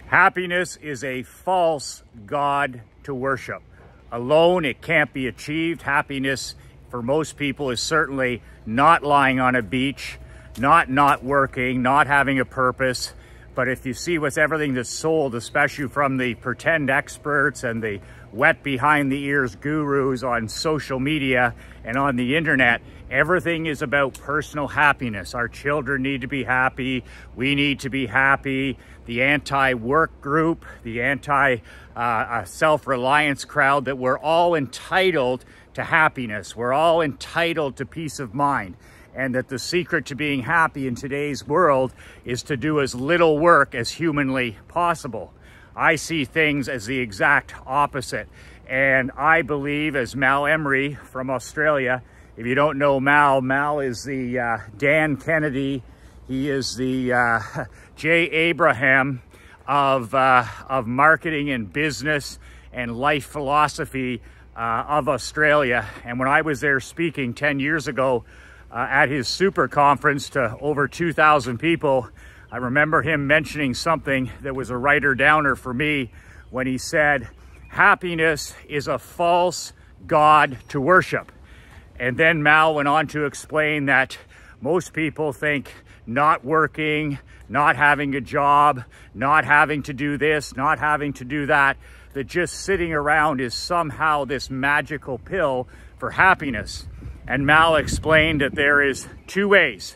Happiness is a false god to worship. Alone, it can't be achieved. Happiness, for most people, is certainly not lying on a beach, not working, not having a purpose. But if you see what's everything that's sold, especially from the pretend experts and the wet behind the ears gurus on social media and on the internet, everything is about personal happiness. Our children need to be happy. We need to be happy. The anti-work group, the anti-self-reliance crowd, that we're all entitled to happiness. We're all entitled to peace of mind. And that the secret to being happy in today's world is to do as little work as humanly possible. I see things as the exact opposite. And I believe, as Mal Emery from Australia, if you don't know Mal is the Dan Kennedy. He is the Jay Abraham of marketing and business and life philosophy of Australia. And when I was there speaking 10 years ago, at his super conference to over 2,000 people, I remember him mentioning something that was a writer downer for me when he said, happiness is a false god to worship. And then Mal went on to explain that most people think not working, not having a job, not having to do this, not having to do that, that just sitting around is somehow this magical pill for happiness. And Mal explained that there is two ways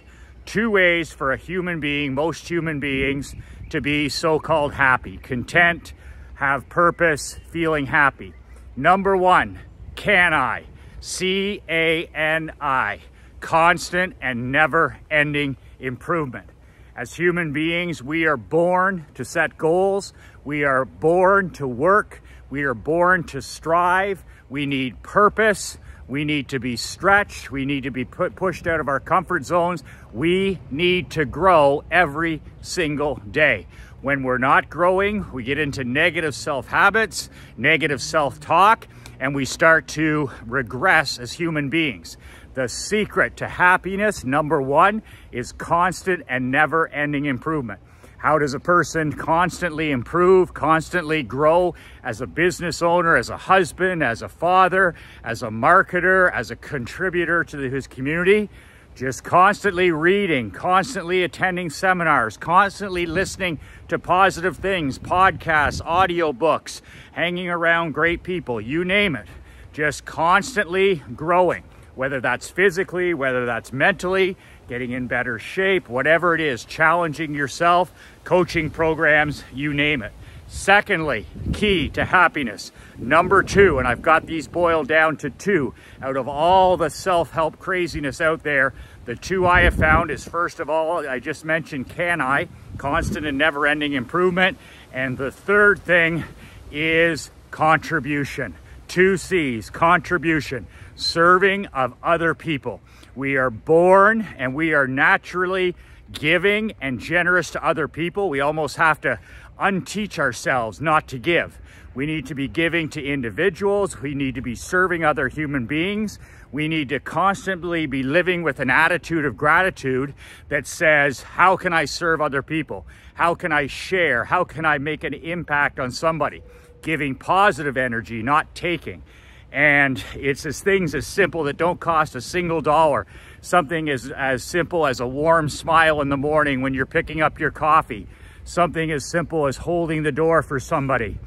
for a human being, most human beings, to be so-called happy, content, have purpose, feeling happy. Number one, CANI, C-A-N-I, constant and never-ending improvement. As human beings, we are born to set goals. We are born to work. We are born to strive. We need purpose. We need to be stretched. We need to be pushed out of our comfort zones. We need to grow every single day. When we're not growing, we get into negative self-habits, negative self-talk, and we start to regress as human beings. The secret to happiness, number one, is constant and never-ending improvement. How does a person constantly improve, constantly grow as a business owner, as a husband, as a father, as a marketer, as a contributor to his community? Just constantly reading, constantly attending seminars, constantly listening to positive things, podcasts, audiobooks, hanging around great people, you name it. Just constantly growing, whether that's physically, whether that's mentally, getting in better shape, whatever it is, challenging yourself, coaching programs, you name it. Secondly, key to happiness. Number two, and I've got these boiled down to two, out of all the self-help craziness out there, the two I have found is, first of all, I just mentioned CANI, constant and never-ending improvement. And the third thing is contribution. 2 C's, contribution, serving of other people. We are born and we are naturally giving and generous to other people. We almost have to unteach ourselves not to give. We need to be giving to individuals. We need to be serving other human beings. We need to constantly be living with an attitude of gratitude that says, how can I serve other people? How can I share? How can I make an impact on somebody? Giving positive energy, not taking. And it's things as simple that don't cost a single dollar. Something as simple as a warm smile in the morning when you're picking up your coffee. Something as simple as holding the door for somebody.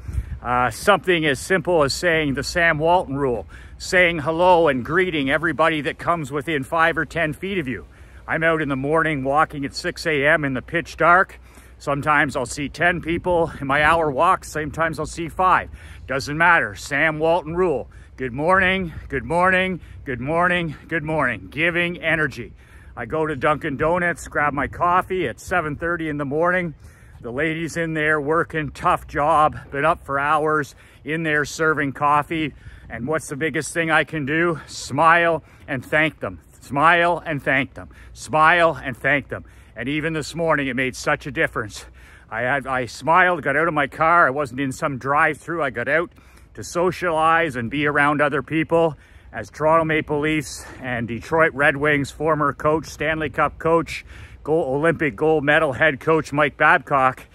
Something as simple as saying the Sam Walton rule, saying hello and greeting everybody that comes within 5 or 10 feet of you. I'm out in the morning walking at 6 a.m. in the pitch dark. Sometimes I'll see 10 people in my hour walk. Sometimes I'll see 5. Doesn't matter. Sam Walton rule. Good morning, good morning, good morning, good morning. Giving energy. I go to Dunkin' Donuts, grab my coffee at 7:30 in the morning. The ladies in there working, tough job, been up for hours, in there serving coffee. And what's the biggest thing I can do? Smile and thank them. Smile and thank them. Smile and thank them. And even this morning, it made such a difference. I smiled, got out of my car. I wasn't in some drive-through. I got out to socialize and be around other people. As Toronto Maple Leafs and Detroit Red Wings former coach, Stanley Cup coach, Olympic gold medal head coach Mike Babcock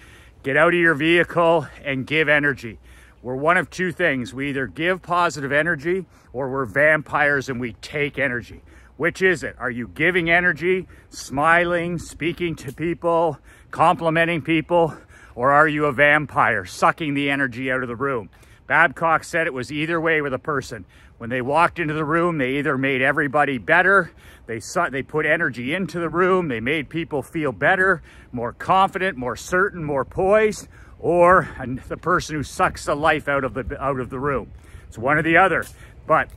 Get out of your vehicle and give energy. We're one of two things. We either give positive energy or we're vampires and we take energy. Which is it? Are you giving energy, smiling, speaking to people, complimenting people, or are you a vampire, sucking the energy out of the room? Babcock said it was either way with a person. When they walked into the room, they either made everybody better, they put energy into the room, they made people feel better, more confident, more certain, more poised, or the person who sucks the life out of the room. It's one or the other. But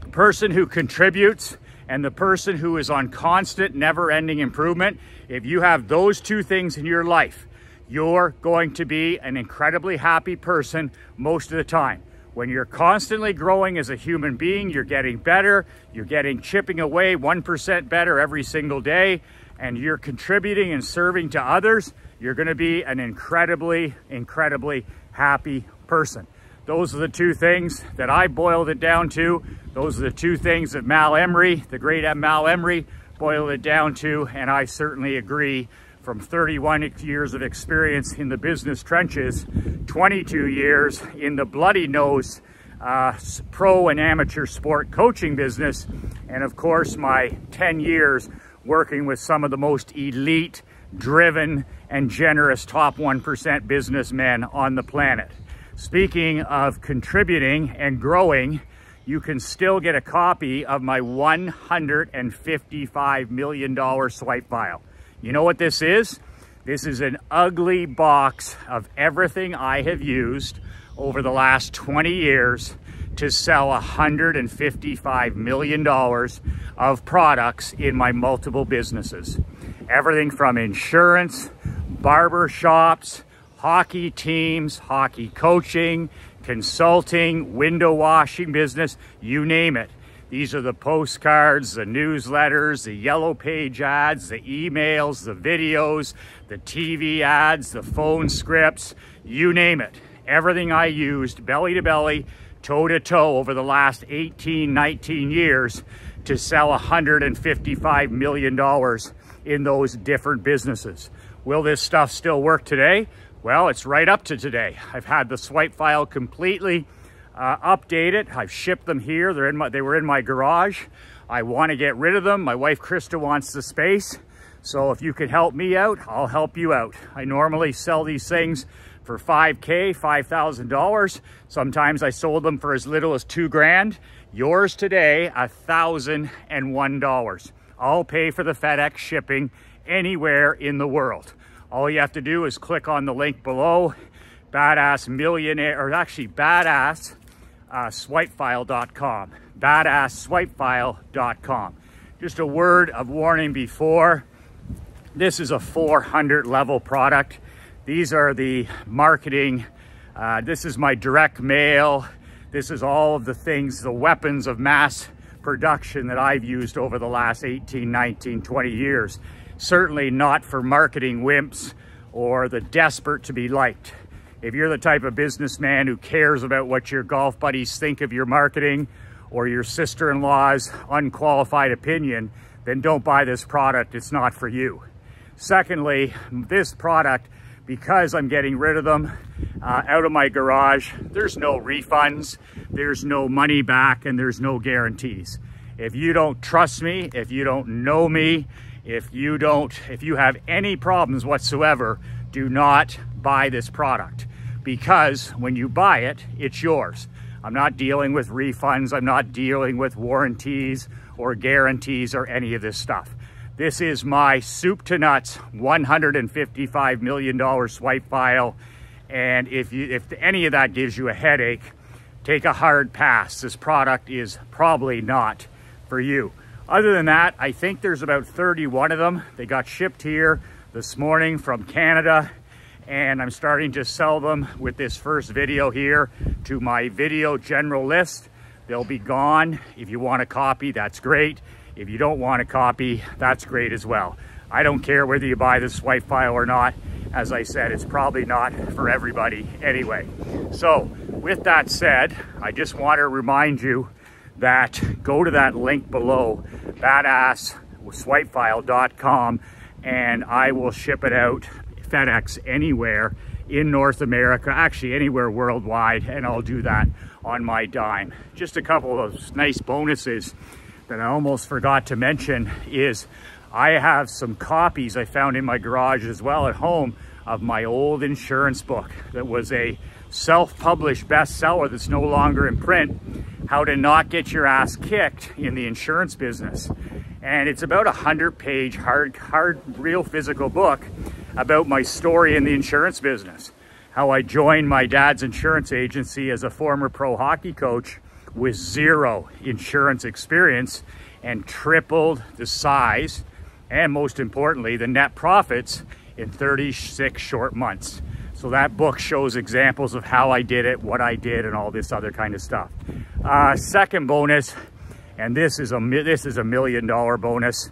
the person who contributes and the person who is on constant, never-ending improvement, if you have those two things in your life, you're going to be an incredibly happy person most of the time. When you're constantly growing as a human being, you're getting better, you're chipping away 1% better every single day, and you're contributing and serving to others, you're gonna be an incredibly, incredibly happy person. Those are the two things that I boiled it down to. Those are the two things that Mal Emery, the great Mal Emery, boiled it down to, and I certainly agree. From 31 years of experience in the business trenches, 22 years in the bloody nose pro and amateur sport coaching business, and of course my 10 years working with some of the most elite, driven, and generous top 1% businessmen on the planet. Speaking of contributing and growing, you can still get a copy of my $155 million swipe file. You know what this is? This is an ugly box of everything I have used over the last 20 years to sell $155 million of products in my multiple businesses. Everything from insurance, barber shops, hockey teams, hockey coaching, consulting, window washing business, you name it. These are the postcards, the newsletters, the yellow page ads, the emails, the videos, the TV ads, the phone scripts, you name it. Everything I used belly to belly, toe to toe over the last 18, 19 years to sell $155 million in those different businesses. Will this stuff still work today? Well, it's right up to today. I've had the swipe file completely updated. I've shipped them here. They were in my garage. I want to get rid of them. My wife Krista wants the space. So if you can help me out, I'll help you out. I normally sell these things for $5,000, $5,000. Sometimes I sold them for as little as $2,000. Yours today, $1,001. I'll pay for the FedEx shipping anywhere in the world. All you have to do is click on the link below, badass swipefile.com, badass swipefile.com. Just a word of warning before, this is a 400 level product. These are the marketing, this is my direct mail, this is all of the things, the weapons of mass production that I've used over the last 18, 19, 20 years. Certainly not for marketing wimps or the desperate to be liked. If you're the type of businessman who cares about what your golf buddies think of your marketing or your sister-in-law's unqualified opinion, then don't buy this product. It's not for you. Secondly, this product, because I'm getting rid of them out of my garage, there's no refunds, there's no money back, and there's no guarantees. If you don't trust me, if you don't know me, if you have any problems whatsoever, do not buy this product, because when you buy it, it's yours. I'm not dealing with refunds. I'm not dealing with warranties or guarantees or any of this stuff. This is my soup to nuts $155 million swipe file. And if any of that gives you a headache, take a hard pass. This product is probably not for you. Other than that, I think there's about 31 of them. They got shipped here this morning from Canada, and I'm starting to sell them with this first video here to my video general list. They'll be gone. If you want a copy, that's great. If you don't want a copy, that's great as well. I don't care whether you buy the swipe file or not. As I said, it's probably not for everybody anyway. So with that said, I just want to remind you that go to that link below, badass swipefile.com, and I will ship it out FedEx anywhere in North America, actually anywhere worldwide, and I'll do that on my dime. Just a couple of nice bonuses that I almost forgot to mention is I have some copies I found in my garage as well at home of my old insurance book that was a self-published bestseller that's no longer in print, How to Not Get Your Ass Kicked in the Insurance Business. And it's about a 100-page hard, real physical book about my story in the insurance business. How I joined my dad's insurance agency as a former pro hockey coach with zero insurance experience and tripled the size and, most importantly, the net profits in 36 short months. So that book shows examples of how I did it, what I did, and all this other kind of stuff. Second bonus, and this is a $1 million bonus,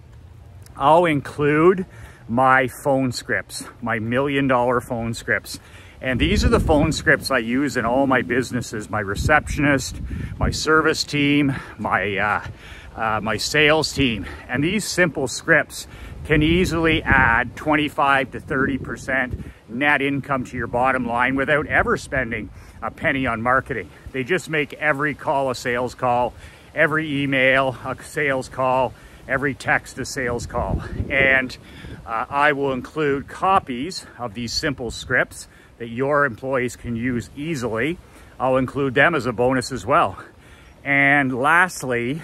I'll include my phone scripts, my $1 million phone scripts. And these are the phone scripts I use in all my businesses, my receptionist, my service team, my sales team. And these simple scripts can easily add 25 to 30% net income to your bottom line without ever spending a penny on marketing. They just make every call a sales call, every email a sales call, every text a sales call. And I will include copies of these simple scripts that your employees can use easily. I'll include them as a bonus as well. And lastly,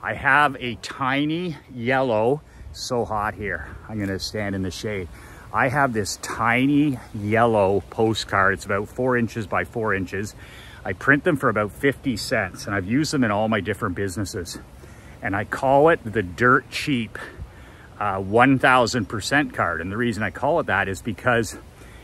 I have a tiny yellow, so hot here, I'm gonna stand in the shade. I have this tiny yellow postcard. It's about 4 inches by 4 inches. I print them for about 50 cents and I've used them in all my different businesses. And I call it the dirt cheap 1000% card. And the reason I call it that is because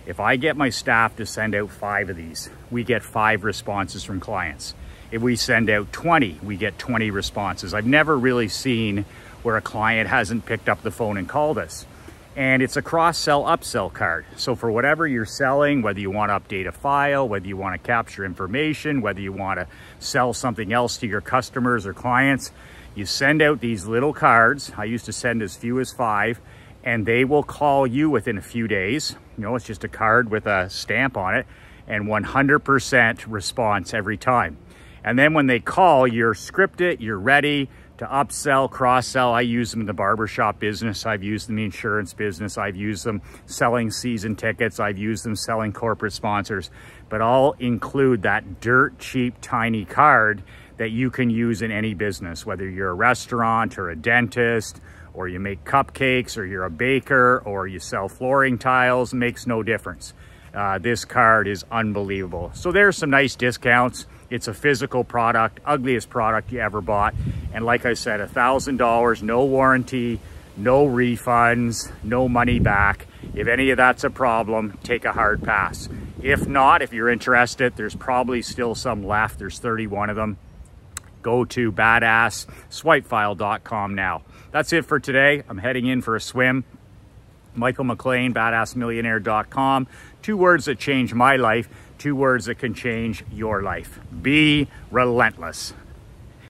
if I get my staff to send out 5 of these, we get 5 responses from clients. If we send out 20, we get 20 responses. I've never really seen where a client hasn't picked up the phone and called us. And it's a cross-sell, upsell card. So for whatever you're selling, whether you want to update a file, whether you want to capture information, whether you want to sell something else to your customers or clients, you send out these little cards. I used to send as few as 5, and they will call you within a few days. You know, it's just a card with a stamp on it, and 100% response every time. And then when they call, you're scripted, you're ready to upsell, cross-sell. I use them in the barbershop business. I've used them in the insurance business. I've used them selling season tickets. I've used them selling corporate sponsors. But I'll include that dirt cheap, tiny card that you can use in any business, whether you're a restaurant or a dentist, or you make cupcakes, or you're a baker, or you sell flooring tiles, makes no difference. This card is unbelievable. So there's some nice discounts. It's a physical product, ugliest product you ever bought. And like I said, $1,000, no warranty, no refunds, no money back. If any of that's a problem, take a hard pass. If not, if you're interested, there's probably still some left. There's 31 of them. Go to badassswipefile.com now. That's it for today. I'm heading in for a swim. Michael McLean, badassmillionaire.com. 2 words that changed my life, 2 words that can change your life. Be relentless.